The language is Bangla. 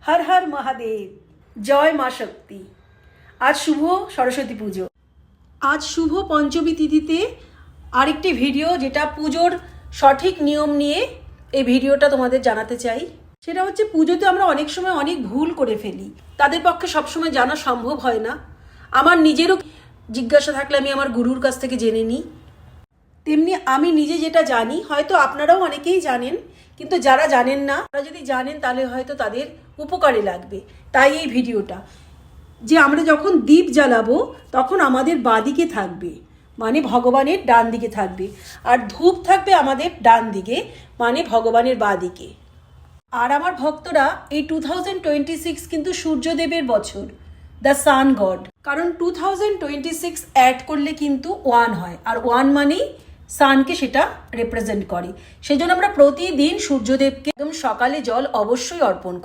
হর হর মহাদেব, জয় মা শক্তি। আজ শুভ সরস্বতী পুজো। আজ শুভ পঞ্চমী তিথিতে আরেকটি ভিডিও, যেটা পুজোর সঠিক নিয়ম নিয়ে এই ভিডিওটা তোমাদের জানাতে চাই। সেটা হচ্ছে, পুজোতে আমরা অনেক সময় অনেক ভুল করে ফেলি, তাদের পক্ষে সবসময় জানা সম্ভব হয় না। আমার নিজেরও জিজ্ঞাসা থাকলে আমি আমার গুরুর কাছ থেকে জেনে নিই। তেমনি আমি নিজে যেটা জানি, হয়তো আপনারাও অনেকেই জানেন, কিন্তু যারা জানেন না, তারা যদি জানেন তাহলে হয়তো তাদের উপকারে লাগবে। তাই এই ভিডিওটা, যে আমরা যখন দীপ জ্বালাবো তখন আমাদের বাঁদিকে থাকবে, মানে ভগবানের ডান দিকে থাকবে, আর ধূপ থাকবে আমাদের ডান দিকে, মানে ভগবানের বাঁদিকে। আর আমার ভক্তরা, এই 2026 কিন্তু সূর্যদেবের বছর, দ্য সান গড। কারণ 2026 অ্যাড করলে কিন্তু 1 হয়, আর 1 মানেই সানকে সেটা রিপ্রেজেন্ট করে। সেই জন্য আমরা প্রতিদিন সূর্যদেবকে একদম সকালে জল অবশ্যই অর্পণ করি।